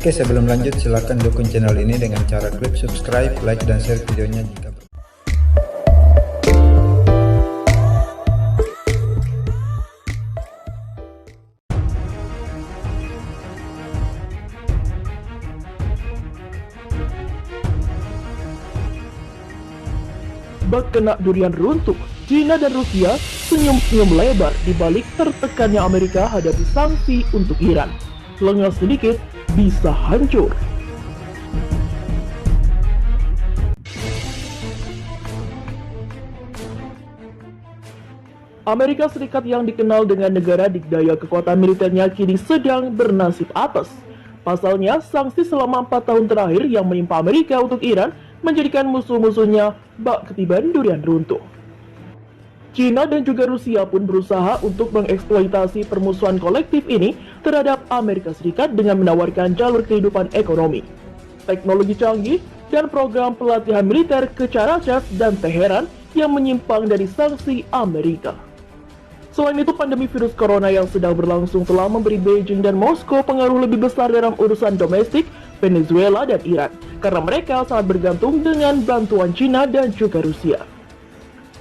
Oke, sebelum lanjut silahkan dukung channel ini dengan cara klik subscribe, like, dan share videonya jika bak kena durian runtuh, Cina dan Rusia senyum-senyum lebar di balik tertekannya Amerika hadapi sanksi untuk Iran. Lengah sedikit, bisa hancur. Amerika Serikat yang dikenal dengan negara dikdaya kekuatan militernya kini sedang bernasib apes. Pasalnya, sanksi selama 4 tahun terakhir yang menimpa Amerika untuk Iran menjadikan musuh-musuhnya bak ketiban durian runtuh. Cina dan juga Rusia pun berusaha untuk mengeksploitasi permusuhan kolektif ini terhadap Amerika Serikat dengan menawarkan jalur kehidupan ekonomi, teknologi canggih, dan program pelatihan militer ke Caracas dan Teheran yang menyimpang dari sanksi Amerika. Selain itu, pandemi virus corona yang sedang berlangsung telah memberi Beijing dan Moskow pengaruh lebih besar dalam urusan domestik Venezuela dan Iran, karena mereka sangat bergantung dengan bantuan Cina dan juga Rusia.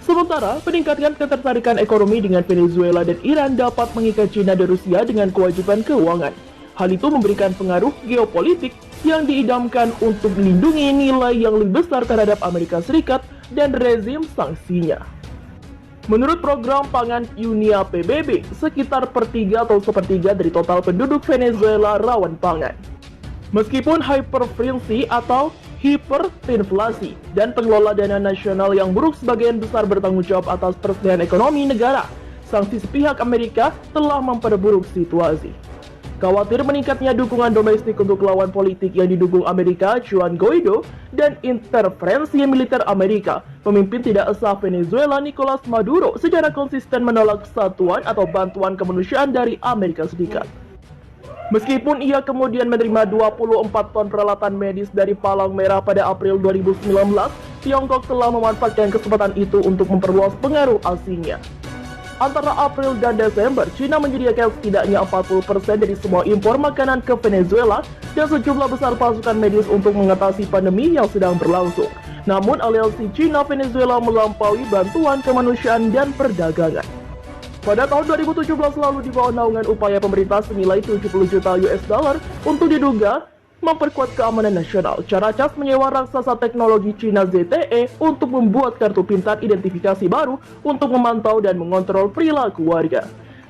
Sementara, peningkatan ketertarikan ekonomi dengan Venezuela dan Iran dapat mengikat Cina dan Rusia dengan kewajiban keuangan. Hal itu memberikan pengaruh geopolitik yang diidamkan untuk melindungi nilai yang lebih besar terhadap Amerika Serikat dan rezim sanksinya. Menurut program pangan UNIA PBB, sekitar 1/3 atau 1/3 dari total penduduk Venezuela rawan pangan. Meskipun hyperinflasi atau hiperinflasi dan pengelola dana nasional yang buruk sebagian besar bertanggung jawab atas persediaan ekonomi negara, sanksi sepihak Amerika telah memperburuk situasi. Khawatir meningkatnya dukungan domestik untuk lawan politik yang didukung Amerika, Juan Guaido, dan intervensi militer Amerika, pemimpin tidak sah Venezuela Nicolas Maduro secara konsisten menolak satuan atau bantuan kemanusiaan dari Amerika Serikat. Meskipun ia kemudian menerima 24 ton peralatan medis dari Palang Merah pada April 2019, Tiongkok telah memanfaatkan kesempatan itu untuk memperluas pengaruh asingnya. Antara April dan Desember, Cina menyediakan setidaknya 40% dari semua impor makanan ke Venezuela dan sejumlah besar pasukan medis untuk mengatasi pandemi yang sedang berlangsung. Namun, aliansi Cina-Venezuela melampaui bantuan kemanusiaan dan perdagangan. Pada tahun 2017 lalu di bawah naungan upaya pemerintah senilai 70 juta US dollar untuk diduga memperkuat keamanan nasional, Caracas menyewa raksasa teknologi Cina ZTE untuk membuat kartu pintar identifikasi baru untuk memantau dan mengontrol perilaku warga.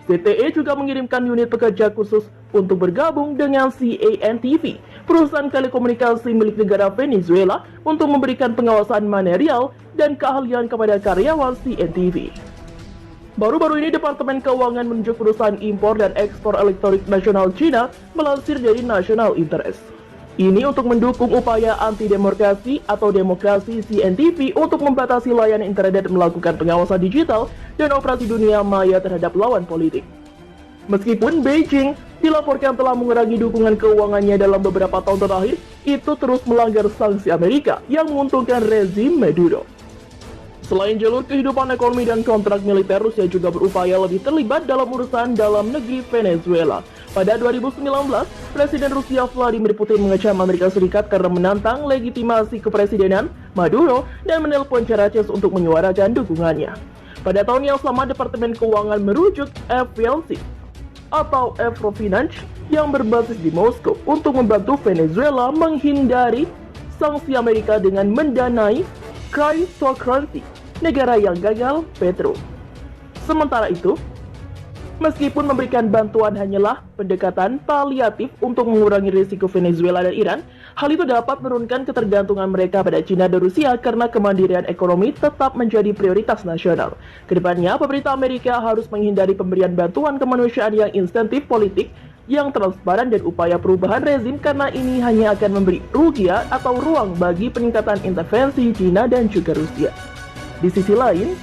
ZTE juga mengirimkan unit pekerja khusus untuk bergabung dengan CANTV, perusahaan telekomunikasi milik negara Venezuela, untuk memberikan pengawasan manerial dan keahlian kepada karyawan CANTV. Baru-baru ini, Departemen Keuangan menunjuk perusahaan impor dan ekspor elektronik nasional Cina melansir dari National Interest. Ini untuk mendukung upaya anti-demokrasi atau demokrasi CNTV untuk membatasi layanan internet dan melakukan pengawasan digital dan operasi dunia maya terhadap lawan politik. Meskipun Beijing dilaporkan telah mengurangi dukungan keuangannya dalam beberapa tahun terakhir, itu terus melanggar sanksi Amerika yang menguntungkan rezim Maduro. Selain jalur kehidupan ekonomi dan kontrak militer, Rusia juga berupaya lebih terlibat dalam urusan dalam negeri Venezuela. Pada 2019, Presiden Rusia Vladimir Putin mengecam Amerika Serikat karena menantang legitimasi kepresidenan Maduro dan menelpon Caracas untuk menyuarakan dukungannya. Pada tahun yang sama, Departemen Keuangan merujuk FVLC atau Evrofinance yang berbasis di Moskow untuk membantu Venezuela menghindari sanksi Amerika dengan mendanai cryptocurrency negara yang gagal petro. Sementara itu, meskipun memberikan bantuan hanyalah pendekatan paliatif untuk mengurangi risiko Venezuela dan Iran, hal itu dapat menurunkan ketergantungan mereka pada Cina dan Rusia karena kemandirian ekonomi tetap menjadi prioritas nasional. Kedepannya, pemerintah Amerika harus menghindari pemberian bantuan kemanusiaan yang insentif politik yang transparan dan upaya perubahan rezim, karena ini hanya akan memberi rugian atau ruang bagi peningkatan intervensi Cina dan juga Rusia. Di sisi lain,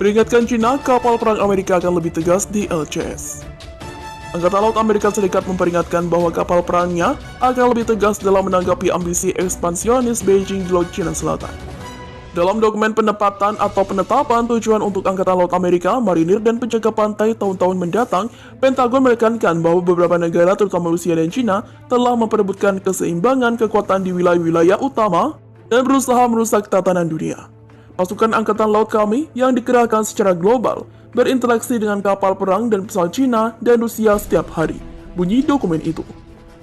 peringatkan Cina, kapal perang Amerika akan lebih tegas di LCS. Angkatan Laut Amerika Serikat memperingatkan bahwa kapal perangnya akan lebih tegas dalam menanggapi ambisi ekspansionis Beijing di Laut Cina Selatan. Dalam dokumen penempatan atau penetapan tujuan untuk Angkatan Laut Amerika, marinir, dan penjaga pantai tahun-tahun mendatang, Pentagon menekankan bahwa beberapa negara terutama Rusia dan China telah memperebutkan keseimbangan kekuatan di wilayah-wilayah utama dan berusaha merusak tatanan dunia. Pasukan Angkatan Laut kami yang dikerahkan secara global berinteraksi dengan kapal perang dan pesawat China dan Rusia setiap hari, bunyi dokumen itu.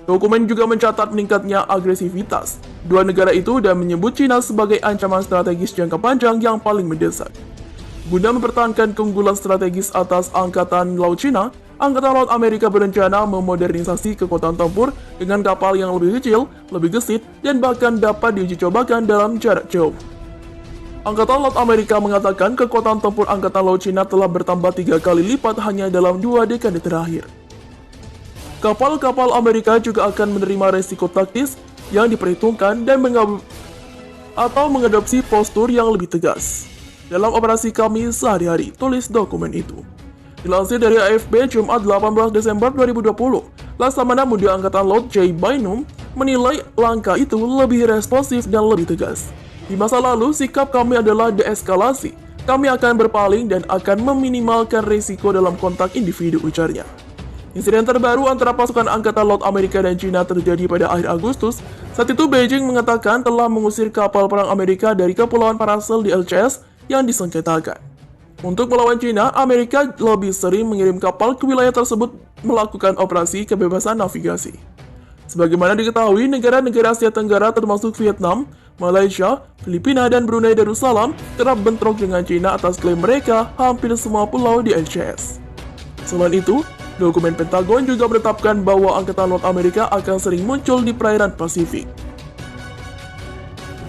Dokumen juga mencatat meningkatnya agresivitas dua negara itu dan menyebut China sebagai ancaman strategis jangka panjang yang paling mendesak. Guna mempertahankan keunggulan strategis atas Angkatan Laut China, Angkatan Laut Amerika berencana memodernisasi kekuatan tempur dengan kapal yang lebih kecil, lebih gesit, dan bahkan dapat diuji cobakan dalam jarak jauh. Angkatan Laut Amerika mengatakan kekuatan tempur Angkatan Laut China telah bertambah 3 kali lipat hanya dalam 2 dekade terakhir. Kapal-kapal Amerika juga akan menerima resiko taktis yang diperhitungkan dan mengadopsi postur yang lebih tegas dalam operasi kami sehari-hari, tulis dokumen itu. Dilansir dari AFP Jumat 18 Desember 2020, Laksamana Muda Angkatan Laut Jay Bynum menilai langkah itu lebih responsif dan lebih tegas. Di masa lalu, sikap kami adalah deeskalasi. Kami akan berpaling dan akan meminimalkan risiko dalam kontak individu, ujarnya. Insiden terbaru antara pasukan Angkatan Laut Amerika dan China terjadi pada akhir Agustus. Saat itu Beijing mengatakan telah mengusir kapal perang Amerika dari Kepulauan Paracel di LCS yang disengketakan. Untuk melawan China, Amerika lebih sering mengirim kapal ke wilayah tersebut melakukan operasi kebebasan navigasi. Sebagaimana diketahui, negara-negara Asia Tenggara termasuk Vietnam, Malaysia, Filipina, dan Brunei Darussalam kerap bentrok dengan China atas klaim mereka hampir semua pulau di LCS. Selain itu, dokumen Pentagon juga menetapkan bahwa Angkatan Laut Amerika akan sering muncul di perairan Pasifik.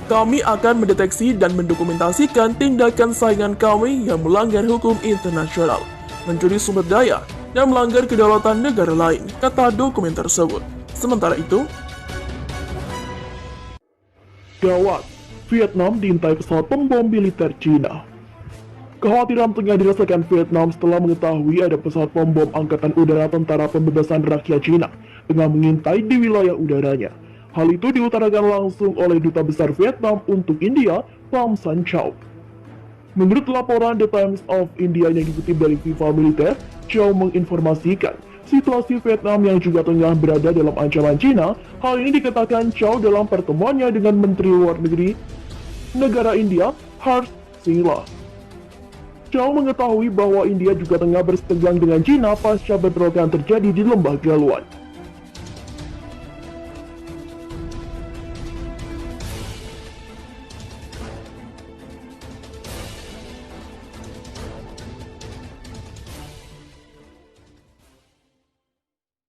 Kami akan mendeteksi dan mendokumentasikan tindakan saingan kami yang melanggar hukum internasional, mencuri sumber daya, dan melanggar kedaulatan negara lain, kata dokumen tersebut. Sementara itu, Gawat, Vietnam diintai pesawat pembom militer China. Kekhawatiran tengah dirasakan Vietnam setelah mengetahui ada pesawat pembom Angkatan Udara Tentara Pembebasan Rakyat China tengah mengintai di wilayah udaranya. Hal itu diutarakan langsung oleh Duta Besar Vietnam untuk India, Pham San Chow. Menurut laporan The Times of India yang dikutip dari Viva Militer, Chow menginformasikan situasi Vietnam yang juga tengah berada dalam ancaman China. Hal ini dikatakan Chow dalam pertemuannya dengan Menteri Luar Negeri negara India, Harsh Singla. Chow mengetahui bahwa India juga tengah bersetegang dengan China pasca bentrokan terjadi di Lembah Galwan.